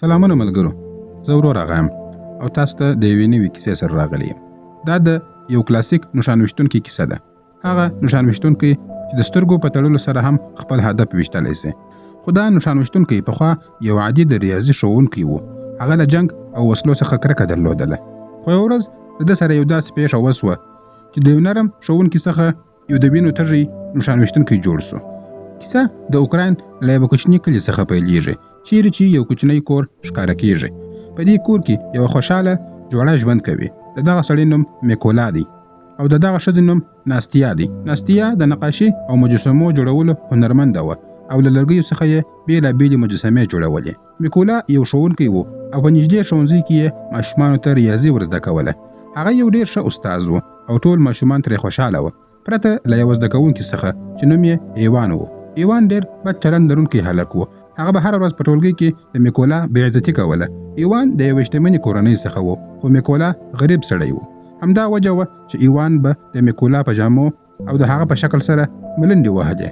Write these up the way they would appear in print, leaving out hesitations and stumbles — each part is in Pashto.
سلامونه ملګرو، زه ورور راغیم او تاسو ته د یوې نوې کیسې سره راغلی یم. دا د یو کلاسیک نښان ویشتونکي کیسه ده. هغه نښان ویشتونکی چې د سترګو په تړلو سره هم خپل هدف ویشتلی سي. خو دا نښان ویشتونکی پخوا یو عادي د ریاضي ښوونکی و. هغه له جنګ او وسلو څخه کرکه درلودله. خو یو ورځ د ده سره یو داسې پیښه وسوه چې د یو نرم ښوونکي څخه یو د وینو تږی نښان ویشتونکی جوړ سو. کیسه د اوکراین له یوه کوچني کلي څخه پیلېږي، چیرې چې یو کوچنی کور ښکاره کیږي. په دې کور کې یوه خوشحاله جوړه ژوند کوي. د دغه سړي نوم میکولا دی او د دغه ښځې نوم ناستیا دی. ناستیا د نقاشي او مجسمو جوړولو هنرمنده وه او له لرګیو څخه یې بېلابېلې مجسمې جوړولې. میکولا یو ښوونکی و او په نږدې ښوونځي کې یې ماشومانو ته ریاضي ور زده کوله. هغه یو ډېر ښه استاد و او ټول ماشومان ترې خوشحاله وه، پرته له یوه زده کوونکي څخه چې نوم یې ایوان و. ایوان ډېر بد چلند لرونکی هلک و. هغه به هره ورځ په ټولګي کې د میکولا بېعزتي کوله. ایوان د یوې شتمنې کورنۍ څخه و، خو میکولا غریب سړی و. همدا وجه وه چې ایوان به د میکولا په جامو او د هغه په شکل سره ملنډې وهلې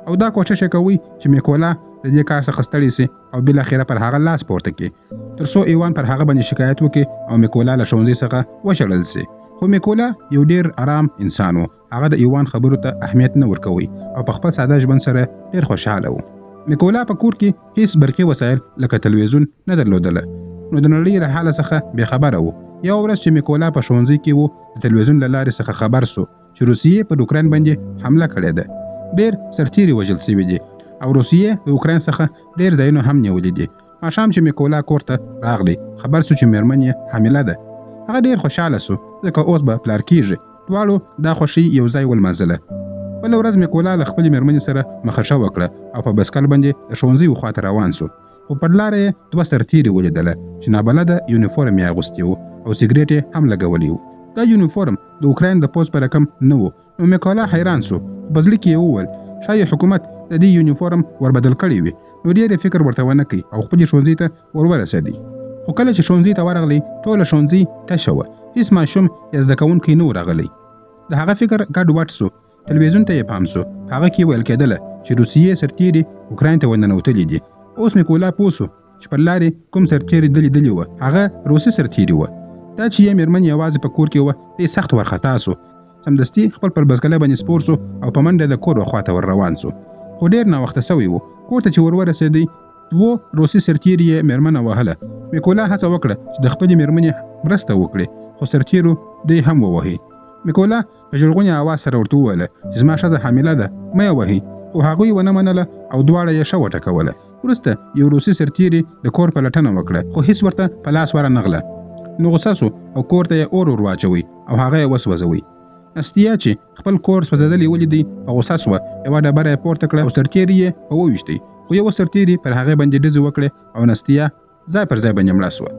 او دا کوشش یې کوي چې میکولا د دې کار څخه ستړی سي او بالاخره پر هغه لاس پورته کړي، تر څو ایوان پر هغه باندې شکایت وکړي او میکولا له ښوونځي څخه وشړل سي. خو میکولا یو ډېر آرام انسان و. هغه د ایوان خبرو ته اهمیت نه ورکوي او په خپل ساده ژوند سره ډېر خوشحاله و. میکولا په کور کې هیڅ برقي وسایل لکه تلویزیون نه درلودله، نو د نړۍ له حاله څخه بېخبره و. یو ورځ چې میکولا په ښوونځي کې و، د تلویزیون له لارې څخه خبر سو چې روسیې په اوکراین باندې حمله کړې ده. ډېر سرتیري وژل سوي دي او روسیې د اوکراین څخه ډېر ځایونه هم نیولي دي. ماښام چې میکولا کور ته راغلی، خبر سو چې میرمن یې حامله ده. هغه ډېر خوشحاله سو ځکه اوس به پلار کیږي. دواړو دا خوښي یو ځای ولمانځله. بله ورځ میکولا له خپلې میرمنې سره مخه وکړه او په بایسکل باندې د ښوونځي خواته روان سو. خو پر لاره یې دوه سرتیري ولیدله چې نابلده یونیفورم یې اغوستی و او سګرېټ یې هم لګولی و. دا یونیفورم د اوکراین د پوځ په رقم نه و. نو میکولا حیران سو. په زړه کې یې وویل ښایي حکومت د دې یونیفورم وربدل کړی وي. نو ډېر یې فکر ورته ونه کوي او خپلې ښوونځي ته ورورسېدی. خو کله چې ښوونځي ته ورغلی، ټوله ښوونځي تشه وه. هېڅ ماشوم یا زده کوونکی نه و راغلی. د هغه فکر ګډوډ سو. تلویزیون ته یې پام سو. هغه کې ویل کېدله چې روسیې سرتیري اوکراین ته ورننوتلي دي. اوس میکولا پوه سو چې پر لارې کوم سرتیري دلې وه، هغه روسي سرتیري وه. دا چې یې میرمن یوازې په کور کې وه، دی سخت وارخطا سو. سمدستي خپل پر بایسکله باندې سپور سو او په منډه د کور خواته ور روان سو. خو ډېر ناوخته سوی و. کور ته چې ورسېدی، دوه روسي سرتیري یې میرمنه وهله. میکولا هڅه وکړه چې د خپلې میرمنې مرسته وکړي، خو سرتیرو دی هم ووهي. میکولا په ژړغوني اواز سره ورته وویله چې زما ښځه حامله ده، مه یې وهئ. خو هغوی ونه منله او دواړه یې ښه وټکوله. وروسته یو روسي سرتیري د کور پلټنه وکړه، خو هیڅ ورته په لاس ورنغله. نو غوسه سو او کور ته یې اور واچوي او هغه یې وسوځوي. نستیا چې خپل کور سوځېدلی ولیدی، په غوسه سوه. یوه ډبره یې پورته کړه او سرتیري یې په وویشتی، خو یو سرتیري پر هغې باندې ډزې وکړې او نستیا ځای پر ځای باندې مړه سوه.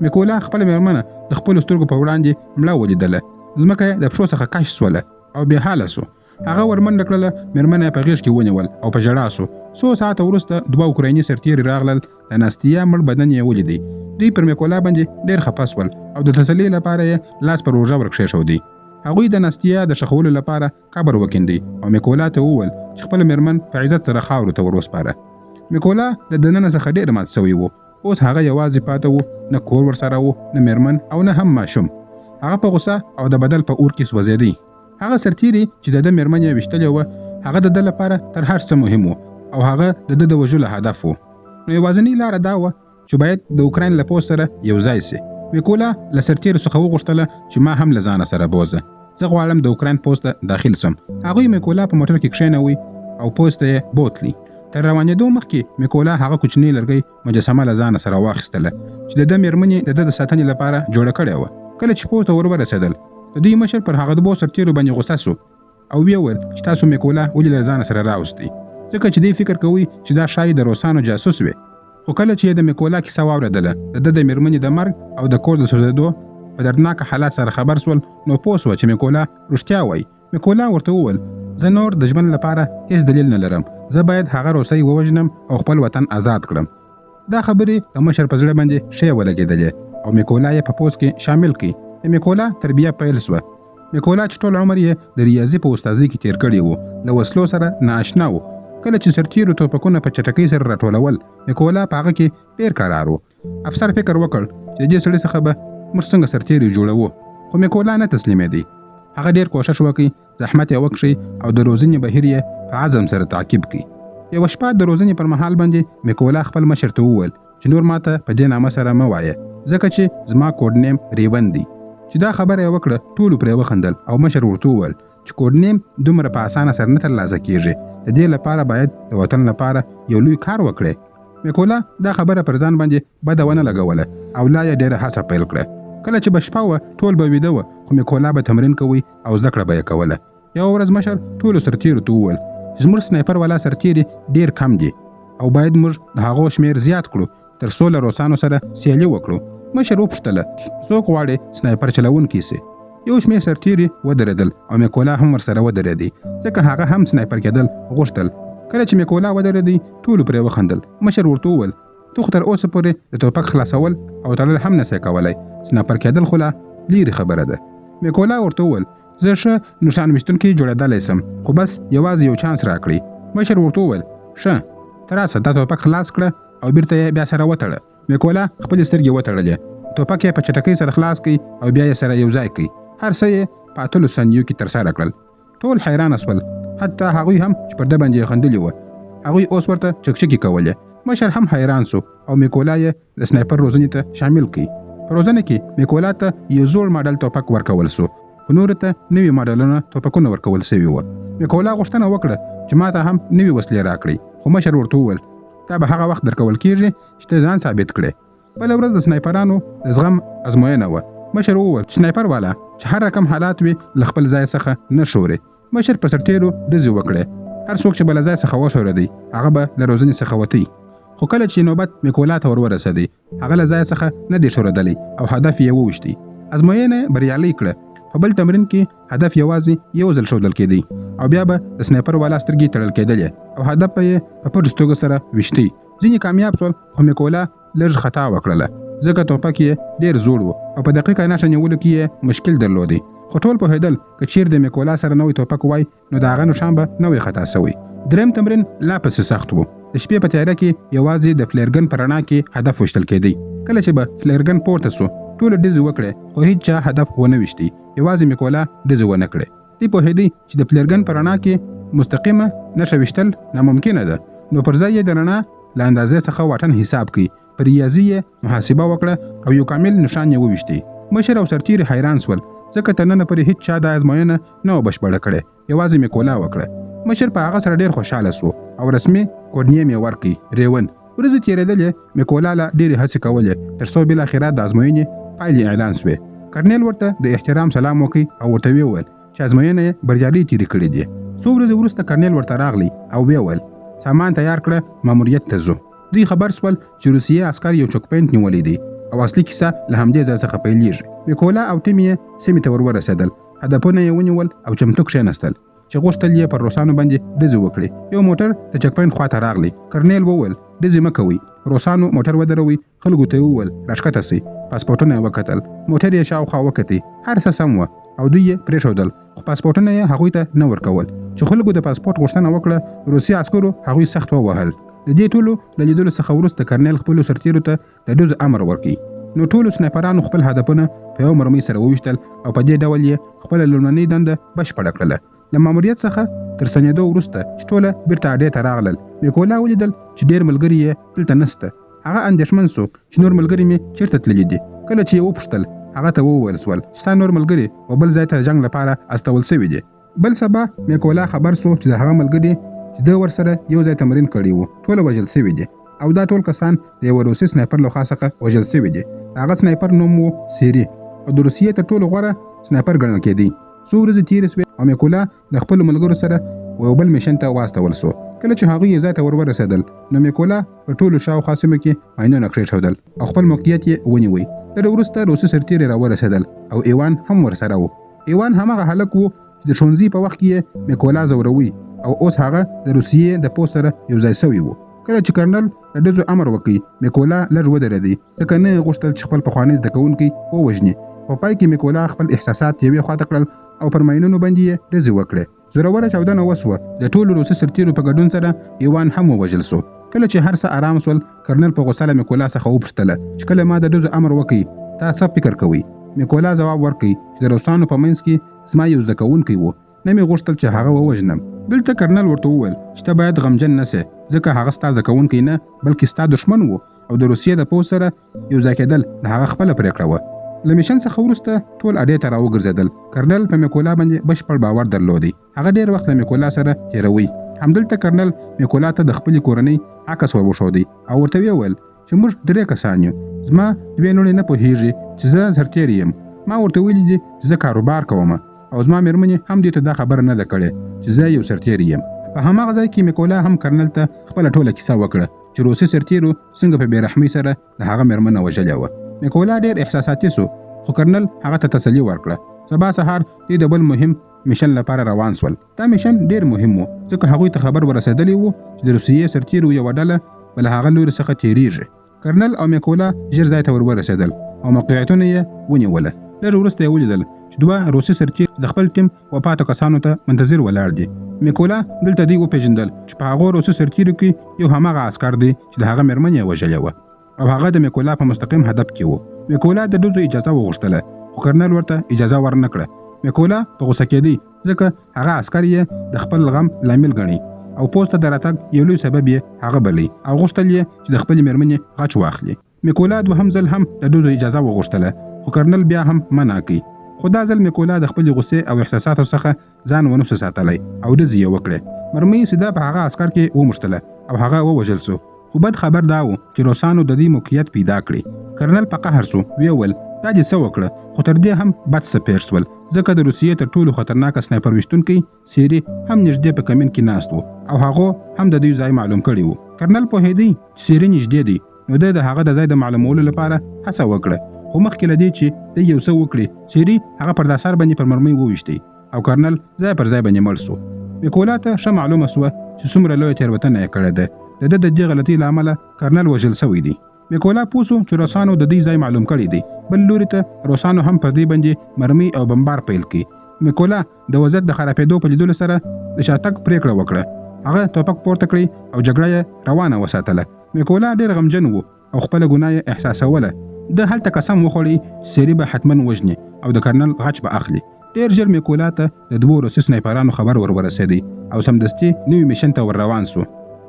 میکولا خپله میرمنه د خپلو سترګو په وړاندې مړه ولیدله. ځمکه یې د پښو څخه کش سوله او بې حاله سو. هغه ورمنډه کړله، میرمنه یې په غېږ کې ونیول او په ژړا سو. څو ساعته وروسته دوه اوکرایني سرتیري راغلل. د ناستیا مړ بدن یې ولیدی. دوی پر میکولا باندې ډېر خفه سول او د تسلۍ لپاره یې لاس پر اوږه ورکښېښودی. هغوی د ناستیا د ښخولو لپاره قبر وکیندی او میکولا ته وویل چې خپله میرمن په عزت سره خاورو ته ور وسپاره. میکولا د دننه څخه ډېر مات سوی و. اوس هغه یوازې پاته و، نه کور ورسره و، نه میرمن او نه هم ماشوم. هغه په غوسه او د بدل په اور کې سوځېدی. هغه سرتیري چې د ده میرمن یې ویشتلې وه، هغه د ده لپاره تر هر څه مهم و او هغه د ده د وژلو هدف و. نو یوازینۍ لاره دا وه چې باید د اوکراین له پوځ سره یو ځای سي. میکولا له سرتیرو څخه وغوښتله چې ما هم له ځانه سره بوځه، زه غواړم د اوکراین پوځ ته داخل سم. هغوی میکولا په موټر کې کښېنوي او پوځ ته یې بوتلي. تر روانېدو مخکې میکولا هغه کوچنۍ لرګۍ مجسمه له ځانه سره واخیستله چې د ده میرمنې د ده د ساتنې لپاره جوړه کړې وه. کله چې پوځ ته ورسېدل، د دوی مشر پر هغه دوو سرتیرو باندې غوسه سو او ویې ویل چې تاسو میکولا ولې له ځانه سره راوستئ، ځکه چې دی فکر کوي چې دا ښایي د روسانو جاسوس وي. خو کله چې د میکولا کیسه واورېدله، د ده د میرمنې د مرګ او د کور د سوځېدو په دردناکه حالات سره خبر سول، نو پوه سوه چې میکولا رښتیا وایي. میکولا ورته وویل زه نور د ژوند لپاره هیڅ دلیل نه لرم، زه باید هغه روسۍ ووژنم او خپل وطن آزاد کړم. دا خبرې د مشر په زړه باندې ښې ولګېدلې او میکولا یې په پوځ کې شامل کړي. د میکولا تربیه پیل سوه. میکولا چې ټول عمر یې د ریاضي په استادۍ کې تیر کړی و، له وسلو سره نااشنا و. کله چې سرتیرو ټوپکونه په چټکۍ سره راټولول میکولا په هغه کې ډیر قرار و. افسر فکر وکړ چې دې سړي څخه به موږ څنګه سرتیري جوړوو، خو میکولا نه تسلیمېدی. هغه ډیر کوشش وکړي، زحمت یې وکړي او د روزنې بهیر یې په عزم سره تعقیب کړي. یوه شپه د روزنې پر مهال باندې میکولا خپل مشر ته وویل چې نور ماته په دې نامه سره مه وایه، ځکه چې زما کوډ نیم ریون دی. چې دا خبره یې وکړه ټولو پرې وخندل او مشر ورته وویل چې کوډ نیم دومره په اسانه سره نه ترلاسه کیږي، د دې لپاره باید د وطن لپاره یو لوی کار وکړي. میکولا دا خبره پر ځان باندې بده ونه لګوله او لا یې ډېره هڅه پیل کړه. کله چې به شپه وه ټول به ویده وه، خو میکولا به تمرین کوي او زده کړه به یې کوله. یوه ورځ مشر ټولو سرتیرو ته وویل چې زموږ سنایپر والا سرتیري ډېر کم دي او باید موږ د هغو شمېر زیات کړو تر څو له روسانو سره سیالي وکړو. مشر وپوښتله څوک غواړي سنایپر چلوونکی سي؟ یو شمېر سرتیري ودرېدل او میکولا هم ورسره ودرېدی، ځکه هغه هم سنایپر کېدل غوښتل. کله چې میکولا ودرېدی ټولو پرې وخندل. مشر ورته وویل تو خو تر اوسه پورې د ټوپک خلاصول او تړل هم نسې کولی، سنایپر کېدل خو لا لیرې خبره ده. میکولا ورته وویل زه ښه نښان ویشتونکی جوړېدلی سم، خو بس یوازې یو چانس راکړئ. مشر ورته وویل ښه ته راسه دا ټوپک خلاص کړه او بیرته یې بیا سره وتړه. میکولا خپلې سترګې وتړلې، ټوپک یې په چټکۍ سره خلاص کړي او بیا یې سره یو ځای کړي. هر څه یې په 8 ثانیو کې ترسره کړل. ټول حیرانه شول، حتی هغوی هم چې پر ده باندې یې خندلي وه. هغوی اوس ورته چکچکې کولې. مشر هم حیران سو او میکولا یې د سنایپر روزنې ته شامل کړي. په روزنه کې میکولا ته یو زوړ ماډل ټوپک ورکول سو، خو نورو ته نوي ماډلونه ټوپکونه ورکول سوي وه. میکولا غوښتنه وکړه چې ماته هم نوي وسلې راکړي، خو مشر ورته وویل دا به هغه وخت درکول کېږي چې ته ځان ثابت کړې. بله ورځ د سنایپرانو د زغم ازموینه وه. مشر وویل سنایپر والا چې هر رقم حالات وي له خپل ځای څخه نه شوري. مشر په سرتیرو ډزې وکړې. هر څوک چې بل ځای څخه وشورېدی هغه به له روزنې څخه وتی. خو کله چې نوبت میکولا ته ورورسېدی هغه له ځای څخه نه دی شورېدلی او هدف یې وویشتی. ازموینه بریالۍ کړه. په بل تمرین کې هدف یوازې یو ځل ښودل کېدی او بیا به د سنایپر والا سترګې تړل کېدلې او هدف به یې په پټو سترګو سره ویشتی. ځینې کامیاب شول، خو میکولا لږ خطا وکړله ځکه ټوپک یې ډېر زوړ و او په دقیقه نښه نیولو کې یې مشکل درلودی. خو ټول پوهېدل که چیرې د میکولا سره نوی ټوپک وای نو د هغه نښان به نه وی خطا سوی. دریم تمرین لا پسې سخت و. د شپې په تیاره کې یوازې د فلیرګن په رڼا کې هدف ویشتل کېدی. کله چې به فلیرګن پورته سو ټولو ډزې وکړې، خو هیڅ چا هدف ونه ویشتی. یوازې میکولا ډزې ونه کړې. دی پوهېدی چې د فلیرګن په رڼا کې مستقیمه نښه ویشتل ناممکنه ده، نو پر ځای یې د رڼا له اندازې څخه واټن حساب کړي. پر ریاضي یې محاسبه وکړه او یو کامل نښان یې وویشتی. مشر او سرتیري حیران سول ځکه تر ننه پورې هیڅ چا دا ازموینه نه وه بشپړه کړې، یوازې میکولا وکړه. مشر په هغه سره ډېر خوشحاله سو او رسمي کوډ نیم یې ورکړي ریون. ورځې تېرېدلې، میکولا لا ډېرې هڅې کولې تر څو بالاخره د ازموینې پایلې اعلان سوې. کرنیل ورته د احترام سلام وکړي او ورته وویل چې ازموینه یې بریالۍ تېرې کړې دي. څو ورځې وروسته کرنیل ورته راغلی او ویل سامان تیار کړه، ماموریت ته ځو. دوی خبر سول چې روسیې عسکر یو چوک پوینټ نیولی دی او اصلي کیسه له همدې ځای څخه پیلېږي. میکولا او ټیم یې سیمې ته ورورسېدل، هدفونه یې ونیول او چمتو کښېنستل چې غوښتل یې پر روسانو باندې ډزې وکړي. یو موټر د چک پوینټ خواته راغلی. کرنیل وویل ډزې مه کوئ. روسانو موټر ودروي. خلکو ته یې وویل راښکته سئ. پاسپورټونه یې وکتل، موټر یې شاوخوا وکتي، هر څه سم وه او دوی یې پرېښودل، خو پاسپورټونه یې هغوی ته نه ورکول. چې خلکو د پاسپورټ غوښتنه وکړه، روسي عسکرو هغوی سخت ووهل. د دې ټولو له لیدلو څخه وروسته کرنیل خپلو سرتیرو ته د ډزو امر ورکړي. نو ټولو سنایپرانو خپل هدفونه په یو مرمۍ سره وویشتل او په دې ډول یې خپله لومړنۍ دنده بشپړه کړله. له ماموریت څخه تر ستنېدو وروسته چې ټوله بیرته اډې ته راغلل، میکولا ولیدل چې ډېر ملګري یې دلته نسته. هغه اندېښمن سو چې نور ملګري مې چیرته تللي دي. کله چې یې وپوښتل هغه ته وویل سول چې ستا نور ملګري و بل ځای ته جنګ لپاره استول سوي دي. بل سبا میکولا خبر سو چې د هغه ملګري چې ده ورسره یو ځای تمرین کړی و ټوله وژل سوي دي او دا ټول کسان د یوه روسي سنایپر له خوا څخه وژل سوي دي. د هغه سنایپر نوم و سیري او د روسیې تر ټولو غوره سنایپر ګڼل کېدی. څو ورځې تېرې سوې او میکولا له خپلو ملګرو سره یو بل میشن ته واستول سو. کله چې هغوی یو ځای ته ورسېدل نو میکولا په ټولو شاوخوا سیمو کې ماینونه کېښودل او خپل موقعیت یې ونیوی. لږ وروسته روسي سرتیري راورسېدل او ایوان هم ورسره و. ایوان هماغه هلک و چې د ښوونځي په وخت کې یې میکولا ځوروي او اوس هغه د روسیې د پوځ سره یو ځای سوی و. کله چې کرنل د ډزو امر وکړي میکولا لږ ودرېدی ځکه نه یې غوښتل چې خپل پخوانی زده کوونکی ووژني. په پای کې میکولا خپل احساسات یوې خواته کړل او پر ماینونو باندې یې ډزې وکړې. زوروره چاودنه وسوه. د ټولو روسي سرتیرو په ګډون سره ایوان هم ووژل سو. کله چې هر څه آرام سول، کرنل په غوسه له میکولا څخه وپوښتله چې کله ما د ډزو امر وکړي تا څه فکر کوئ؟ میکولا ځواب ورکړ چې د روسانو په منځ کې زما یو زده کوونکی و، نه مې غوښتل چې هغه ووژنم. دلته کرنل ورته وویل چې ته باید غمجن نه سې، ځکه هغه ستا زده کوونکی نه بلکې ستا دښمن و او د روسیې د پوځ سره یو ځای کېدل د هغه خپله پرېکړه وه. له میشن څخه وروسته ټول اډې ته راوګرځېدل. کرنل په میکولا باندې بشپړ باور درلودی. هغه ډېر وخت له میکولا سره تېروي. همدلته کرنل میکولا ته د خپلې کورنۍ عکس ور وښودی او ورته ویل چې موږ 3 کسان یو. زما 2 لوڼې نه پوهېږي چې زه سرتېری یم. ما ورته ویلي دي چې زه کاروبار کوم او زما مېرمنې هم دې ته دا خبره نه ده کړې چې زه یو سرتېری یم. په هماغه ځای کې میکولا هم کرنل ته خپله ټوله کیسه وکړه چې روسي سرتېرو څنګه په بېرحمۍ سره د هغه مېرمنه وژلې وه. میکولا ډېر احساساتي سو، خو کرنل هغه ته تسلي ورکړه. سبا سهار دوی د بل مهم میشن لپاره روان سول. دا میشن ډېر مهم و ځکه هغوی ته خبر ورسېدلی و چې د روسیې سرتېرو یوه ډله به له هغه لوري څخه تېرېږي. کرنل او میکولا ژر ځای ته ورسېدل او موقعیتونه یې ونیوله. لږ وروسته یې ولیدل چې 2 روسي سرتېر د خپل ټیم وفاتو کسانو ته منتظر ولاړ دي. میکولا دلته دوی وپېژندل چې په هغو روسي سرتېرو کې یو هماغه عسکر دی چې د هغه مېرمن یې وژلې وه او هغه د میکولا په مستقیم هدف کې و. میکولا د ډزو اجازه وغوښتله خو کرنل ورته اجازه ورنه کړه. میکولا په غوسه کېدی ځکه هغه عسکر یې د خپل غم لامل ګڼي او پوځ ته د راتګ یو لوی سبب یې هغه بلي او غوښتل یې چې د خپلې مېرمنې غچ واخلي. میکولا دوهم ځل هم د ډزو اجازه وغوښتله خو کرنل بیا هم منع کړي. خو دا ځل میکولا د خپلې غوسې او احساساتو څخه ځان ونسو ساتلی او ډزې یې وکړې. مرمۍ سیده په هغه عسکر کې وموښتله او هغه ووژل سو. خو بد خبر دا و چې روسانو د دې موقعیت پیدا کړي. کرنل په قهر سو، ویل دا دې څه وکړه؟ خو تر دې هم بد څه پېښ سول ځکه د روسیې تر ټولو خطرناکه سنایپر ویشتونکی سیري هم نږدې په کمین کې ناست و او هغه هم د دوی ځای معلوم کړی و. کرنل پوهېدی چې سیري نږدې دی، نو د هغه د ځای د معلومولو لپاره هڅه وکړه. خو مخکې له دې چې د یو څه وکړي، سیري هغه پر داسار باندې پر مرمۍ وویشتی او کرنل ځای پر ځای باندې مړ سو. میکولا ته ښه معلومه سوه چې څومره لویه تېروتنه یې کړې ده. د ده د دې غلطۍ له امله کرنل وژل سوی دی. میکولا پوه سو چې روسانو د دې ځای معلوم کړی دی. بل لوري ته روسانو هم پر دې باندې مرمۍ او بمبار پیل کړي. میکولا د وضعیت د خرابېدو په لیدلو سره د شاتګ پرېکړه وکړه. هغه ټوپک پورته کړی او جګړه یې روانه وساتله. میکولا ډېر غمجن و او خپله ګناه یې احساسوله. د هلته قسم وخوړی چې سیري به حتما وژني او د کرنل غچ به اخلي. ډېر ژر میکولا ته د 2 روسي سنایپرانو خبر ورسېدی او سمدستي نوي میشن ته ور روان سو.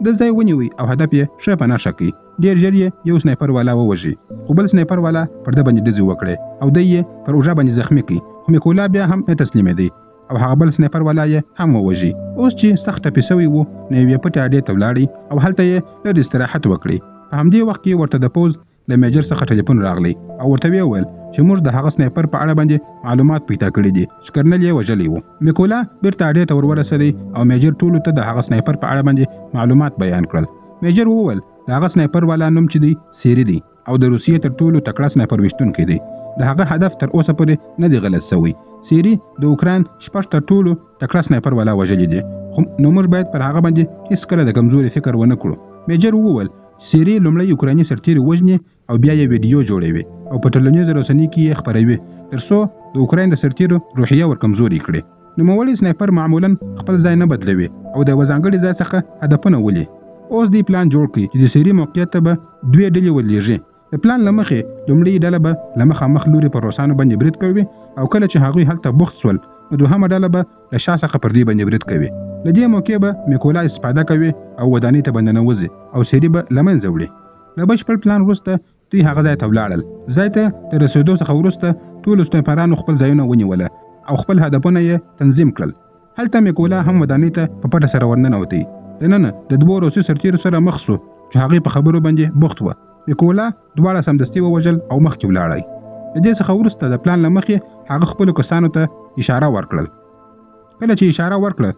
د ځای ونیوي او هدف یې ښه په نښه کړي. ډېر ژر یې یو سنایپر والا ووژي خو بل سنایپر والا پر ده باندې ډزې وکړې او دی یې پر اوږه باندې زخمي کړي. خو میکولا بیا هم نه تسلیمېدی او هغه بل سنایپر والا یې هم ووژي. اوس چې سخت ټپي سوی و نو یوې پټې اډې ته ولاړی او هلته یې لږ استراحت وکړي. په همدې وخت کې ورته د پوځ له میجر څخه ټلیفون راغلی او ورته ویل چې موږ د هغه سنایپر په اړه باندې معلومات پیدا کړي دي چې کرنل یې وژلی و. میکولا بیرته اډې ته ورسېدی او میجر ټولو ته د هغه سنایپر په اړه باندې معلومات بیان کړل. میجر وویل د هغه سنایپر والا نوم چې دی سیري دی او د روسیې تر ټولو تکړه سنایپر ویشتونکی دی. د هغه هدف تر اوسه پورې نه دی غلط سوی. سیري د اوکراین 6 تر ټولو تکړه سنایپر والا وژلی دی. نو موږ باید پر هغه باندې هیڅکله د کمزوري فکر ونه کړو. میجر وویل سیري لومړی اوکرایني سرتېري وژني او بیا یې ویډیو جوړوي او په ټولنیزو رسنیو کې یې خپروي تر څو د اوکراین د سرتېرو روحیه ور کمزوري کړي. نوموړی سنایپر معمولا خپل ځای نه بدلوي او د یوه ځانګړي ځای څخه هدفونه ولي. اوس دې پلان جوړ کړي چې د سیري موقعیت ته به 2 ډلې ولېږي. د پلان له مخې لومړۍ ډله به له مخامخ لوري پر روسانو باندې برید کوي او کله چې هغوی هلته بوخت سول نو دوهمه ډله به له شا څخه پر دې باندې برید کوي. له دې موقع به میکولا استفاده کوي او ودانۍ ته به ننوځي او سیري به له منځه وړي. له بشپړ پلان وروسته دوی هغه ځای ته ولاړل. ځای ته د رسېدو څخه وروسته ټولو سنایپرانو خپل ځایونه ونیوله او خپل هدفونه یې تنظیم کړل. هلته میکولا هم ودانۍ ته په پټه سره ورننوتی. دننه د 2 روسي سرتېرو سره مخ سو چې هغې په خبرو باندې بوخت وه. میکولا دواړه سمدستي ووژل او مخکې ولاړی. د دې څخه وروسته د پلان له مخې هغه خپلو کسانو ته اشاره ورکړل. کله چې اشاره ورکړه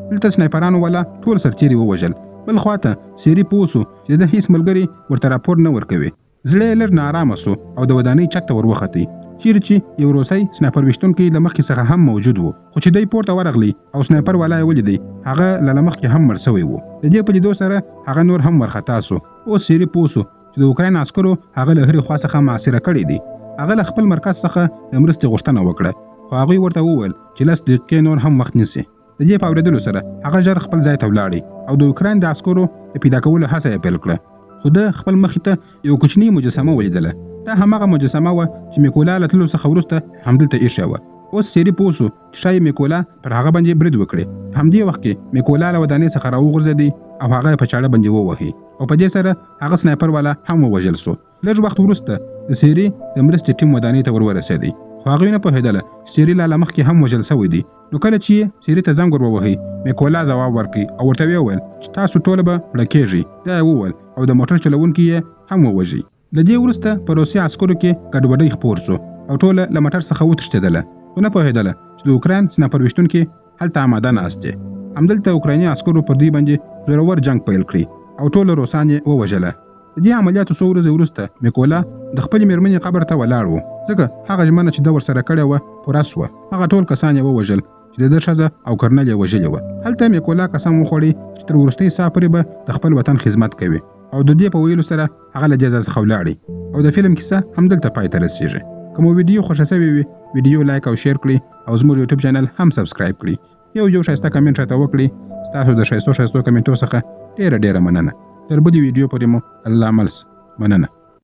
دلته سنایپرانو والا ټول سرتېري ووژل. بل خواته سیري پوه سو چې د هیڅ ملګري ورته راپور نه ورکوي. زړه یې لږ ناارامه سو او د ودانۍ چت ته ور وختي چیرې چې یو روسی سنایپر ویشتونکی له مخکې څخه هم موجود و. خو چې دی پورته ورغلی او سنایپر والا یې ولیدی هغه له مخکې هم مړ سوی و. د دې په لیدو سره هغه نور هم ورخطا سو. اوس سیري پوه سو چې د اوکراین عسکرو هغه له هرې خوا څخه محاصره کړی دی. هغه له خپل مرکز څخه د مرستې غوښتنه وکړه خو هغوی ورته وویل چې 10 دقیقې نور هم وخت نیسي. د دې په اورېدلو سره هغه ژر خپل ځای ته ولاړ او د اوکراین د عسکرو د پیدا کولو هڅه یې پیل کړه خو د خپل مخې ته یو کوچنی مجسمه ولیدله دا هماغه مجسمه وه چې میکولا له تللو څخه وروسته همدلته ایښې وه اوس سیري پوه شو چې ښایي میکولا پر هغه باندې برید وکړي په همدې وخت کې میکولا له ودانۍ څخه راوغورځېدی او هغه یې په چاړه باندې ووهي او په دې سره هغه سنایپر والا هم ووژل شو لږ وخت وروسته د سیري د مرستې ټیم ودانۍ ته ورورسېدی خو هغوی نه پوهېدله چې سیري لا له مخکې هم وژل سوی دی نو کله چې سیري ته زنګ ور ووهي میکولا ځواب ورکړي او ورته ویې وویل چې تاسو ټوله به مړه کېږئ دا یې وویل او د موټر چلوونکي یې هم ووژي له دې وروسته په روسي عسکرو کې ګډوډۍ خپور شو او ټوله له موټر څخه وتښتېدله خو نه پوهېدله چې د اوکراین سنایپر ویشتونکي هلته آماده ناست دي همدلته اوکرایني عسکرو پر دوی باندې زورور جنګ پیل کړي او ټول روسان یې ووژله د دې عملیاتو څو ورځې وروسته میکولا د خپلې مېرمنې قبر ته ولاړ و ځکه هغه ژمنه چې ده ورسره کړې وه پوره سوه هغه ټول کسان یې ووژل چې د ده ښځه او کرنل یې وژلې وه هلته میکولا قسم وخوړی چې تر وروستۍ ساه پورې به د خپل وطن خدمت کوي او د دې په ویلو سره هغه له دې ځای څخه ولاړی او د فلم کیسه همدلته پای ته رسېږي که مو ویډیو خوښه سوې وي ویډیو لایک او شیر کړئ او زموږ یوټیوب چینل هم سبسکرایب کړئ یو ښایسته کمنټ راته وکړئ ستاسو د ښایستو کمنټو څخه ډېره مننه تر بلې ویډیو پورې مو الله ملس مننه